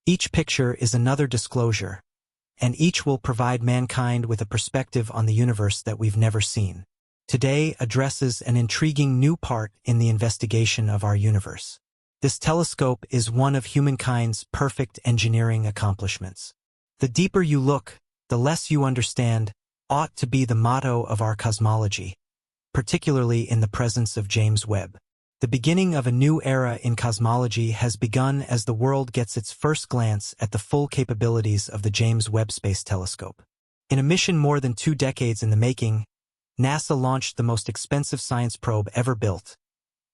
Each picture is another disclosure, and each will provide mankind with a perspective on the universe that we've never seen. Today addresses an intriguing new part in the investigation of our universe. This telescope is one of humankind's perfect engineering accomplishments. The deeper you look, the less you understand, ought to be the motto of our cosmology, particularly in the presence of James Webb. The beginning of a new era in cosmology has begun as the world gets its first glance at the full capabilities of the James Webb Space Telescope. In a mission more than 2 decades in the making, NASA launched the most expensive science probe ever built,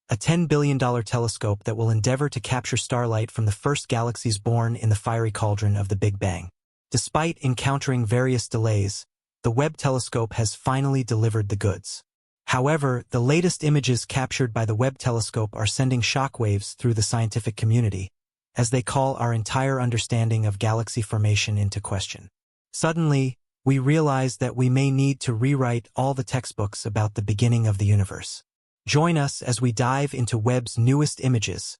a $10 billion telescope that will endeavor to capture starlight from the first galaxies born in the fiery cauldron of the Big Bang. Despite encountering various delays, the Webb telescope has finally delivered the goods. However, the latest images captured by the Webb telescope are sending shockwaves through the scientific community, as they call our entire understanding of galaxy formation into question. Suddenly, we realize that we may need to rewrite all the textbooks about the beginning of the universe. Join us as we dive into Webb's newest images,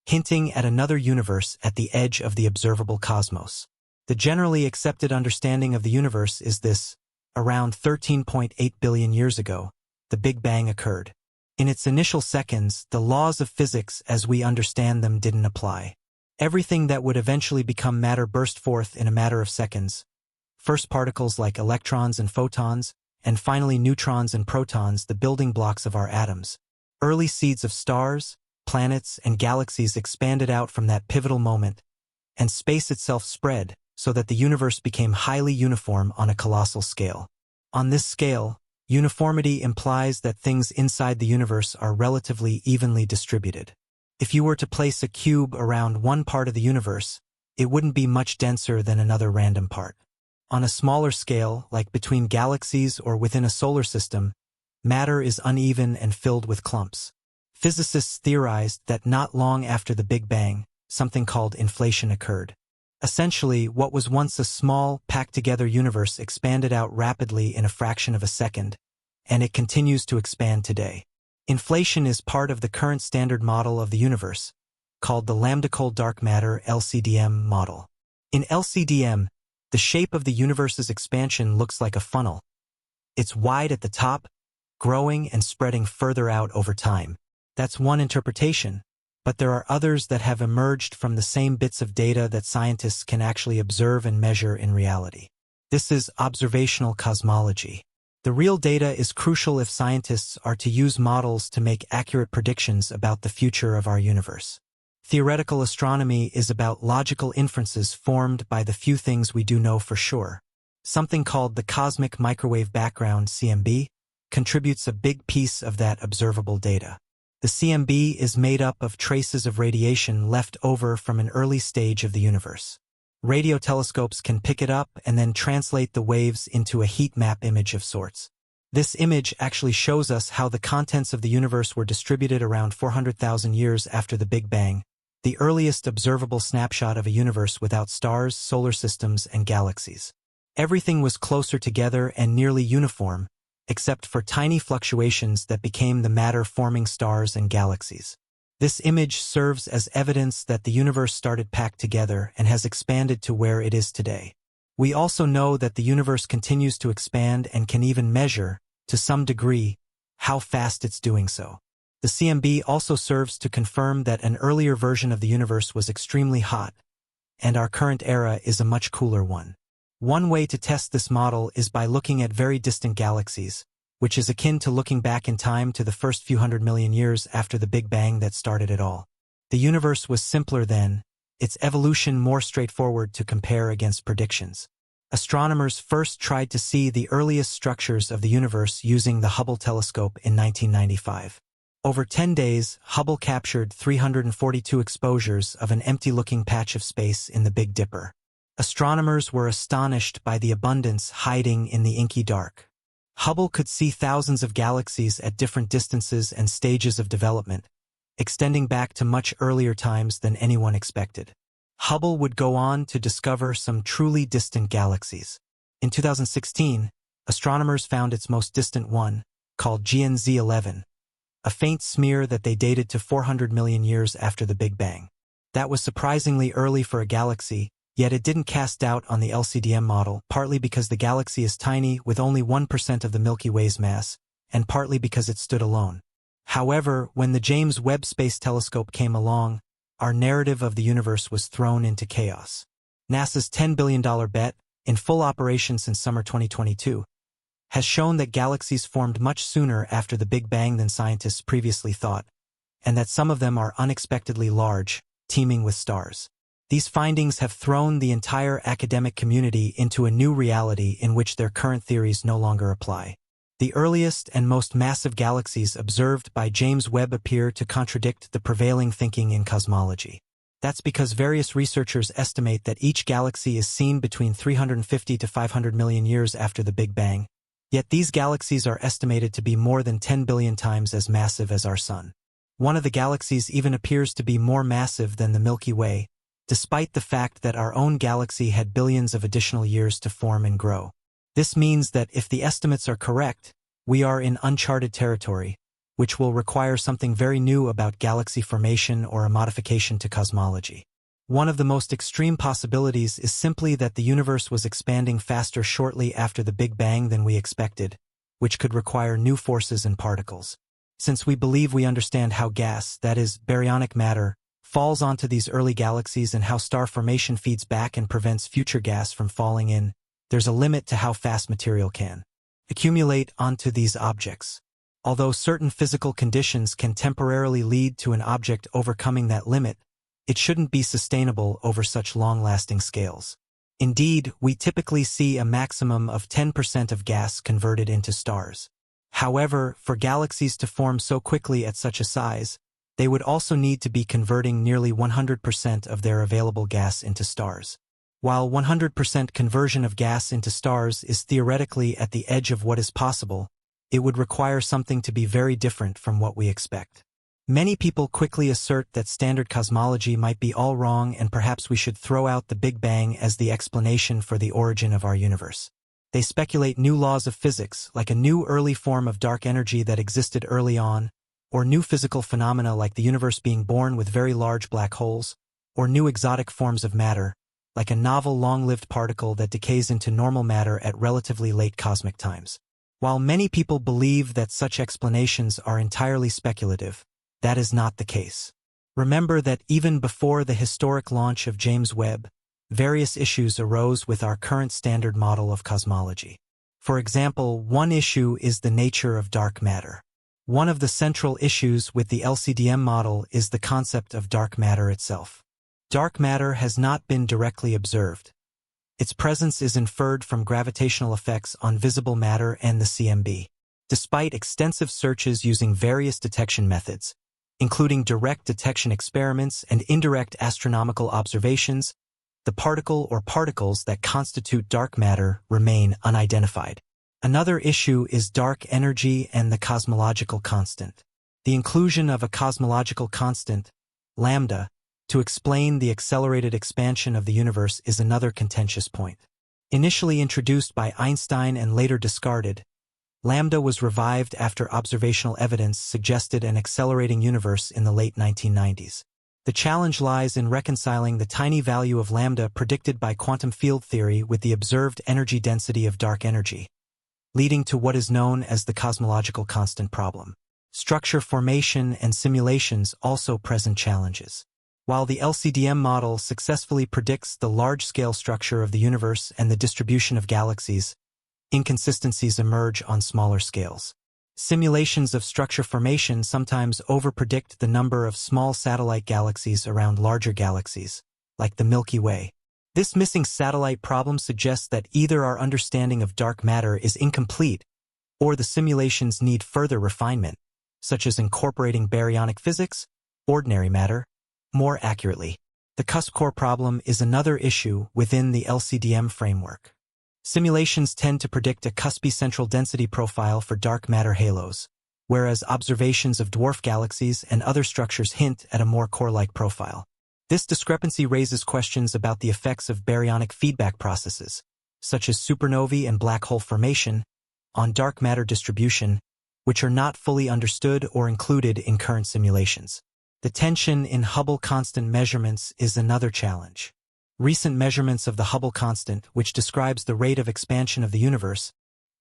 hinting at another universe at the edge of the observable cosmos. The generally accepted understanding of the universe is this: around 13.8 billion years ago, the Big Bang occurred. In its initial seconds, the laws of physics as we understand them didn't apply. Everything that would eventually become matter burst forth in a matter of seconds. First particles like electrons and photons, and finally neutrons and protons, the building blocks of our atoms. Early seeds of stars, planets, and galaxies expanded out from that pivotal moment, and space itself spread, so that the universe became highly uniform on a colossal scale. On this scale, uniformity implies that things inside the universe are relatively evenly distributed. If you were to place a cube around one part of the universe, it wouldn't be much denser than another random part. On a smaller scale, like between galaxies or within a solar system, matter is uneven and filled with clumps. Physicists theorized that not long after the Big Bang, something called inflation occurred. Essentially, what was once a small, packed-together universe expanded out rapidly in a fraction of a second, and it continues to expand today. Inflation is part of the current standard model of the universe, called the lambda-cold dark matter (LCDM) model. In LCDM, the shape of the universe's expansion looks like a funnel. It's wide at the top, growing and spreading further out over time. That's one interpretation, but there are others that have emerged from the same bits of data that scientists can actually observe and measure in reality. This is observational cosmology. The real data is crucial if scientists are to use models to make accurate predictions about the future of our universe. Theoretical astronomy is about logical inferences formed by the few things we do know for sure. Something called the cosmic microwave background (CMB) contributes a big piece of that observable data. The CMB is made up of traces of radiation left over from an early stage of the universe. Radio telescopes can pick it up and then translate the waves into a heat map image of sorts. This image actually shows us how the contents of the universe were distributed around 400,000 years after the Big Bang, the earliest observable snapshot of a universe without stars, solar systems, and galaxies. Everything was closer together and nearly uniform, except for tiny fluctuations that became the matter-forming stars and galaxies. This image serves as evidence that the universe started packed together and has expanded to where it is today. We also know that the universe continues to expand and can even measure, to some degree, how fast it's doing so. The CMB also serves to confirm that an earlier version of the universe was extremely hot, and our current era is a much cooler one. One way to test this model is by looking at very distant galaxies, which is akin to looking back in time to the first few 100 million years after the Big Bang that started it all. The universe was simpler then, its evolution more straightforward to compare against predictions. Astronomers first tried to see the earliest structures of the universe using the Hubble telescope in 1995. Over 10 days, Hubble captured 342 exposures of an empty-looking patch of space in the Big Dipper. Astronomers were astonished by the abundance hiding in the inky dark. Hubble could see thousands of galaxies at different distances and stages of development, extending back to much earlier times than anyone expected. Hubble would go on to discover some truly distant galaxies. In 2016, astronomers found its most distant one, called GNZ 11, a faint smear that they dated to 400 million years after the Big Bang. That was surprisingly early for a galaxy, yet it didn't cast doubt on the LCDM model, partly because the galaxy is tiny with only 1% of the Milky Way's mass, and partly because it stood alone. However, when the James Webb Space Telescope came along, our narrative of the universe was thrown into chaos. NASA's $10 billion bet, in full operation since summer 2022, has shown that galaxies formed much sooner after the Big Bang than scientists previously thought, and that some of them are unexpectedly large, teeming with stars. These findings have thrown the entire academic community into a new reality in which their current theories no longer apply. The earliest and most massive galaxies observed by James Webb appear to contradict the prevailing thinking in cosmology. That's because various researchers estimate that each galaxy is seen between 350 to 500 million years after the Big Bang, yet these galaxies are estimated to be more than 10 billion times as massive as our Sun. One of the galaxies even appears to be more massive than the Milky Way, despite the fact that our own galaxy had billions of additional years to form and grow. This means that if the estimates are correct, we are in uncharted territory, which will require something very new about galaxy formation or a modification to cosmology. One of the most extreme possibilities is simply that the universe was expanding faster shortly after the Big Bang than we expected, which could require new forces and particles. Since we believe we understand how gas, that is, baryonic matter, falls onto these early galaxies and how star formation feeds back and prevents future gas from falling in, there's a limit to how fast material can accumulate onto these objects. Although certain physical conditions can temporarily lead to an object overcoming that limit, it shouldn't be sustainable over such long-lasting scales. Indeed, we typically see a maximum of 10% of gas converted into stars. However, for galaxies to form so quickly at such a size, they would also need to be converting nearly 100% of their available gas into stars. While 100% conversion of gas into stars is theoretically at the edge of what is possible, it would require something to be very different from what we expect. Many people quickly assert that standard cosmology might be all wrong and perhaps we should throw out the Big Bang as the explanation for the origin of our universe. They speculate new laws of physics, like a new early form of dark energy that existed early on, or new physical phenomena like the universe being born with very large black holes, or new exotic forms of matter, like a novel long-lived particle that decays into normal matter at relatively late cosmic times. While many people believe that such explanations are entirely speculative, that is not the case. Remember that even before the historic launch of James Webb, various issues arose with our current standard model of cosmology. For example, one issue is the nature of dark matter. One of the central issues with the LCDM model is the concept of dark matter itself. Dark matter has not been directly observed. Its presence is inferred from gravitational effects on visible matter and the CMB. Despite extensive searches using various detection methods, including direct detection experiments and indirect astronomical observations, the particle or particles that constitute dark matter remain unidentified. Another issue is dark energy and the cosmological constant. The inclusion of a cosmological constant, lambda, to explain the accelerated expansion of the universe is another contentious point. Initially introduced by Einstein and later discarded, lambda was revived after observational evidence suggested an accelerating universe in the late 1990s. The challenge lies in reconciling the tiny value of lambda predicted by quantum field theory with the observed energy density of dark energy, leading to what is known as the cosmological constant problem. Structure formation and simulations also present challenges. While the LCDM model successfully predicts the large-scale structure of the universe and the distribution of galaxies, inconsistencies emerge on smaller scales. Simulations of structure formation sometimes overpredict the number of small satellite galaxies around larger galaxies, like the Milky Way. This missing satellite problem suggests that either our understanding of dark matter is incomplete, or the simulations need further refinement, such as incorporating baryonic physics, ordinary matter. More accurately, the cusp core problem is another issue within the LCDM framework. Simulations tend to predict a cuspy central density profile for dark matter halos, whereas observations of dwarf galaxies and other structures hint at a more core-like profile. This discrepancy raises questions about the effects of baryonic feedback processes, such as supernovae and black hole formation, on dark matter distribution, which are not fully understood or included in current simulations. The tension in Hubble constant measurements is another challenge. Recent measurements of the Hubble constant, which describes the rate of expansion of the universe,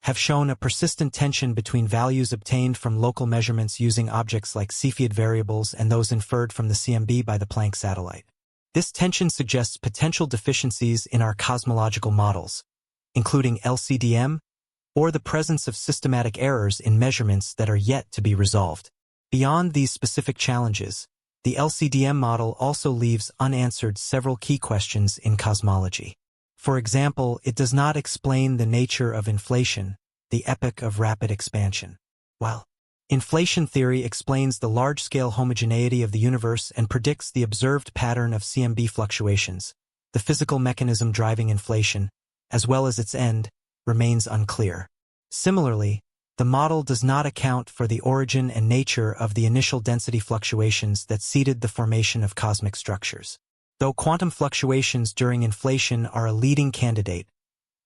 have shown a persistent tension between values obtained from local measurements using objects like Cepheid variables and those inferred from the CMB by the Planck satellite. This tension suggests potential deficiencies in our cosmological models, including LCDM, or the presence of systematic errors in measurements that are yet to be resolved. Beyond these specific challenges, the LCDM model also leaves unanswered several key questions in cosmology. For example, it does not explain the nature of inflation, the epoch of rapid expansion. While inflation theory explains the large-scale homogeneity of the universe and predicts the observed pattern of CMB fluctuations, the physical mechanism driving inflation, as well as its end, remains unclear. Similarly, the model does not account for the origin and nature of the initial density fluctuations that seeded the formation of cosmic structures. Though quantum fluctuations during inflation are a leading candidate,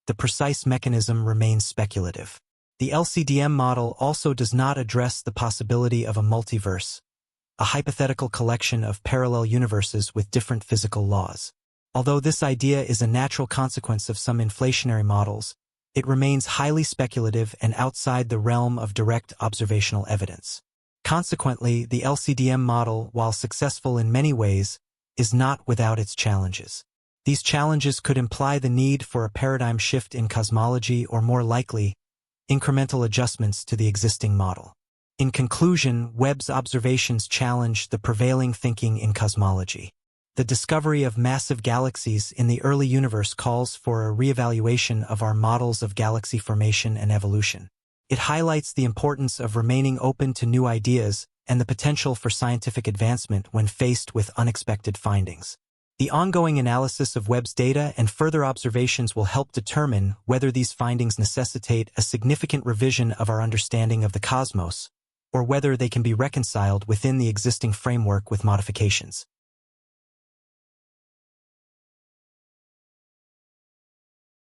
the precise mechanism remains speculative. The LCDM model also does not address the possibility of a multiverse, a hypothetical collection of parallel universes with different physical laws. Although this idea is a natural consequence of some inflationary models, it remains highly speculative and outside the realm of direct observational evidence. Consequently, the LCDM model, while successful in many ways, is not without its challenges. These challenges could imply the need for a paradigm shift in cosmology or, more likely, incremental adjustments to the existing model. In conclusion, Webb's observations challenge the prevailing thinking in cosmology. The discovery of massive galaxies in the early universe calls for a reevaluation of our models of galaxy formation and evolution. It highlights the importance of remaining open to new ideas and the potential for scientific advancement when faced with unexpected findings. The ongoing analysis of Webb's data and further observations will help determine whether these findings necessitate a significant revision of our understanding of the cosmos, or whether they can be reconciled within the existing framework with modifications.